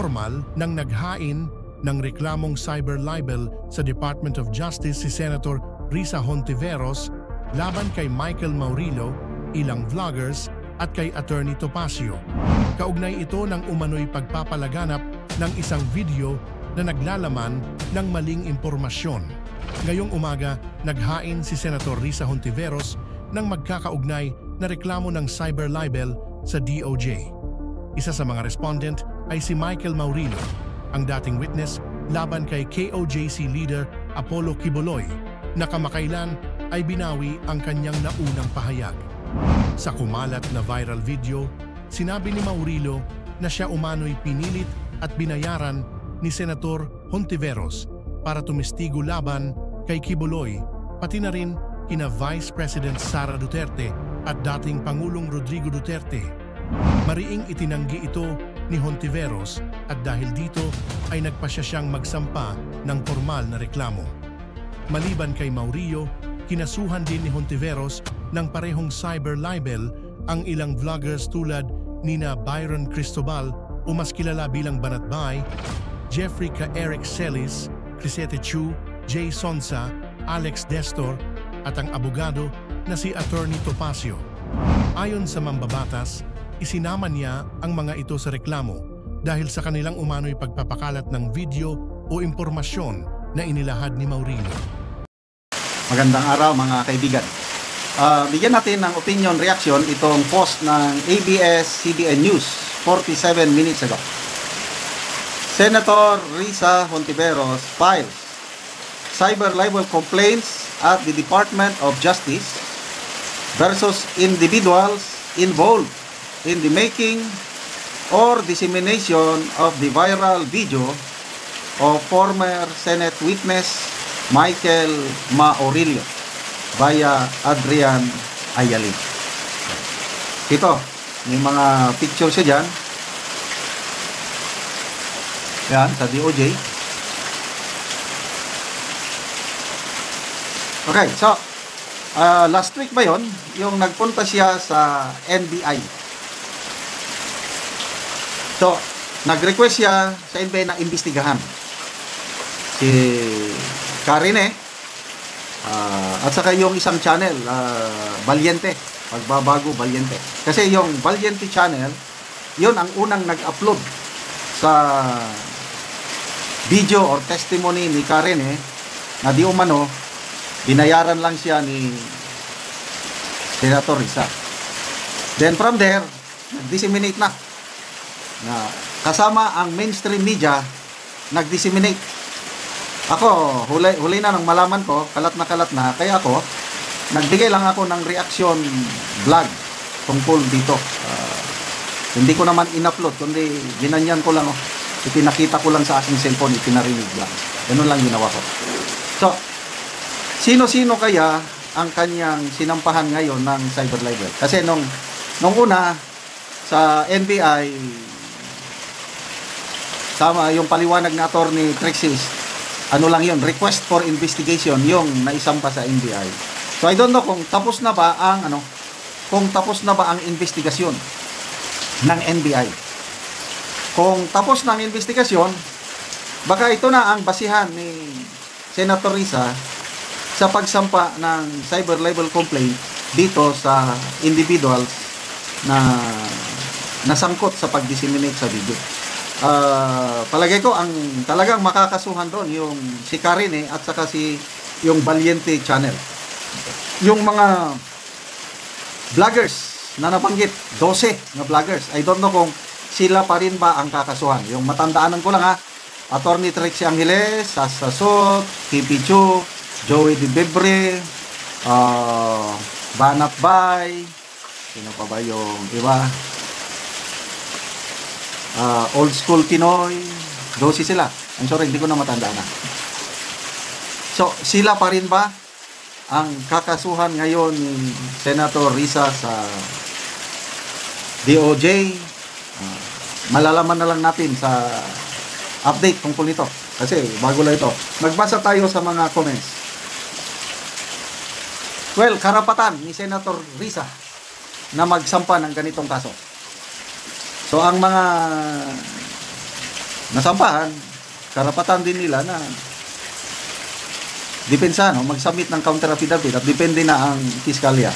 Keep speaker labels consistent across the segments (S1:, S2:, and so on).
S1: formal ng naghain ng reklamong cyber libel sa Department of Justice si Senator Risa Hontiveros laban kay Michael Maurilio, ilang vloggers at kay Attorney Topacio. Kaugnay ito ng umano'y pagpapalaganap ng isang video na naglalaman ng maling impormasyon. Ngayong umaga, naghain si Senator Risa Hontiveros ng magkakaugnay na reklamo ng cyber libel sa DOJ. Isa sa mga respondent ay si Michael Maurilio, ang dating witness laban kay KOJC leader Apollo Quiboloy, na kamakailan ay binawi ang kanyang naunang pahayag. Sa kumalat na viral video, sinabi ni Maurilio na siya umano'y pinilit at binayaran ni Senator Hontiveros para tumistigo laban kay Quiboloy, pati na rin kina Vice President Sara Duterte at dating Pangulong Rodrigo Duterte. Mariing itinanggi ito ni Hontiveros at dahil dito ay nagpasya siyang magsampa ng formal na reklamo. Maliban kay Maurilio, kinasuhan din ni Hontiveros ng parehong cyber libel ang ilang vloggers tulad nina Byron Cristobal o mas kilala bilang Banatbay, Jeffrey K. Eric Celis, Crisette Chu, Jay Sonsa, Alex Destor at ang abogado na si Attorney Topacio. Ayon sa mambabatas, isinama niya ang mga ito sa reklamo dahil sa kanilang umano'y pagpapakalat ng video o impormasyon na inilahad ni Maurilio.
S2: Magandang araw mga kaibigan. Bigyan natin ng opinion reaction itong post ng ABS-CBN News 47 minutes ago. Senator Risa Hontiveros files cyber libel complaints at the Department of Justice versus individuals involved in the making or dissemination of the viral video of former Senate witness Michael Maurilio via Adrian Ayali. Ito, may mga picture siya dyan. Yan, sa DOJ. Okay, so, last week ba yun, yung nagpunta siya sa NBI. So, nag-request siya sa NBI na imbestigahan si Karine at saka yung isang channel, Valiente, Pagbabago Valiente. Kasi yung Valiente channel, yun ang unang nag-upload sa video or testimony ni Karine na di umano, binayaran lang siya ni Senator Risa. Then from there, nag-disseminate na kasama ang mainstream media, nag-disseminate. Ako, huli na nang malaman ko, kalat na, kaya ako, nagbigay lang ako ng reaction vlog tungkol dito. Hindi ko naman in-upload, kundi ginanyan ko lang, ipinakita ko lang sa aking cellphone, ipinarinig lang. Ganun lang ginawa ko. So, sino-sino kaya ang kanyang sinampahan ngayon ng cyber libel? Kasi nung una, sa NBI, tama yung paliwanag na Attorney Trixis, ano lang yun, request for investigation yung naisampa sa NBI. So I don't know kung tapos na ba ang investigasyon ng NBI. Kung tapos na ang investigasyon, baka ito na ang basihan ni Senator Risa sa pagsampa ng cyber libel complaint dito sa individuals na nasangkot sa pag-disseminate sa video. Palagay ko ang talagang makakasuhan doon yung si Karine at saka yung Valiente channel. Yung mga vloggers na nabanggit, 12 na vloggers. I don't know kung sila pa rin ba ang kakasuhan. Yung matandaanan ko lang Attorney Trixie Angeles, Sasa Sot, Kipi Chu, Joey Di Bebre, Banat Bay, sino pa ba yung iba? Old School Pinoy, 12 sila. I'm sorry, hindi ko na matandaan na. So, sila pa rin ba ang kakasuhan ngayon ni Senator Risa sa DOJ? Malalaman na lang natin sa update tungkol nito. Kasi bago lang ito. Magbasa tayo sa mga comments. Well, karapatan ni Senator Risa na magsampa ng ganitong kaso. So, ang mga nasampahan, karapatan din nila na depensa, no, mag-submit ng counter affidavit at depende na ang piskalya.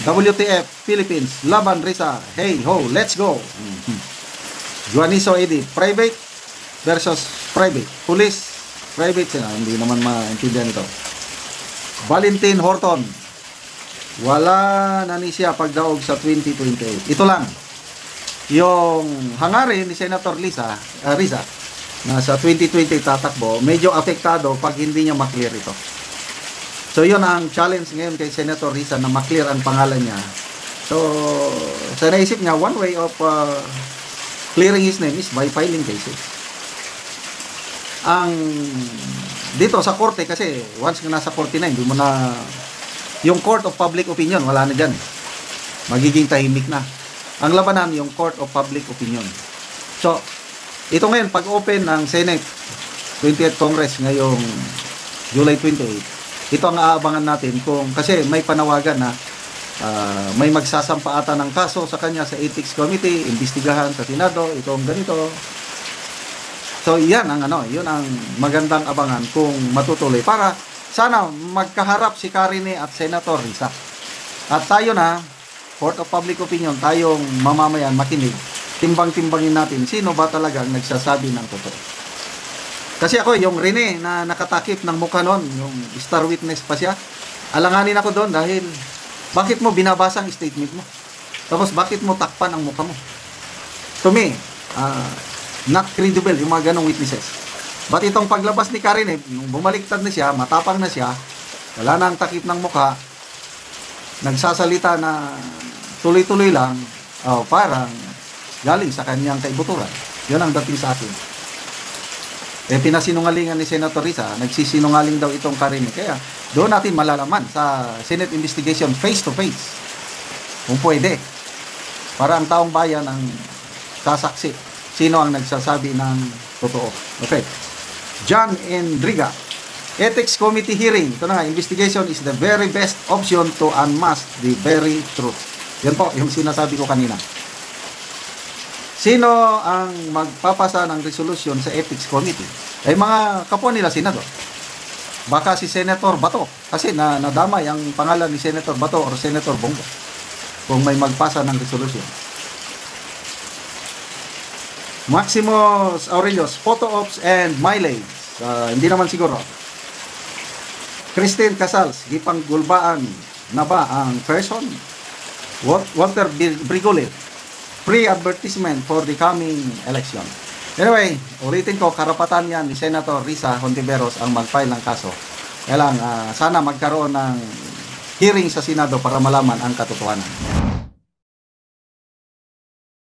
S2: WTF Philippines, Laban Risa, hey ho, let's go. Juaniso Edi, private versus private. Police, private sila, hindi naman maintindihan ito. Valentin Horton, wala na ni siya pagdaog sa 2028. Ito lang, yung hangarin ni Senator Risa na sa 2020 tatakbo, medyo apektado pag hindi niya maklear ito. So yun ang challenge ngayon kay Senator Risa, na maklear ang pangalan niya. So sa naisip niya, one way of clearing his name is by filing cases. Ang dito sa korte, kasi once na nasa korte na, hindi mo na yung court of public opinion, wala na dyan, magiging tahimik na. Ang labanan yung court of public opinion. So ito ngayon, pag-open ng Senate 20th Congress ngayong July 28, ito ang aabangan natin kasi may panawagan na may magsasampa ata ng kaso sa kanya sa Ethics Committee, imbestigahan sa Senado, itong ganito. So yan ang yun ang magandang abangan kung matutuloy, para sana magkaharap si Karine at Senator Risa. At tayo na, Court of Public Opinion, tayong mamamayan makinig, timbang-timbangin natin sino ba talaga ang nagsasabi ng totoo. Kasi ako, yung Rene na nakatakip ng mukha noon, yung star witness pa siya, alanganin ako doon dahil bakit mo binabasa ang statement mo? Tapos bakit mo takpan ang mukha mo? To me, not credible yung mga ganong witnesses. But itong paglabas ni Karine, nung bumaliktad na siya, matapang na siya, wala na ang takip ng mukha, nagsasalita na tuloy-tuloy lang, parang galing sa kanyang kaibuturan. Yun ang dating sa akin. Pinasinungalingan ni Senator Risa, nagsisinungaling daw itong Karine. Kaya doon natin malalaman sa Senate investigation face to face, kung pwede, para ang taong bayan ang sasaksi sino ang nagsasabi ng totoo. Okay. John Endriga, Ethics Committee hearing. Ito na nga, investigation is the very best option to unmask the very truth. Yan po yung sinasabi ko kanina. Sino ang magpapasa ng resolution sa Ethics Committee? Ay mga kapwa nila senador. Baka si Senator Bato, kasi nadamay ang pangalan ni Senator Bato or Senator Bongo kung may magpasa ng resolution. Maximus Aurelius, photo ops and mileage. Hindi naman siguro. Christine Casals, gipang gulbaan na ba ang person? Walter Brigole, pre-advertisement for the coming election. Anyway, ulitin ko, karapatan yan ni Senator Risa Hontiveros ang mag-file ng kaso. Kaya lang, sana magkaroon ng hearing sa Senado para malaman ang katotohanan.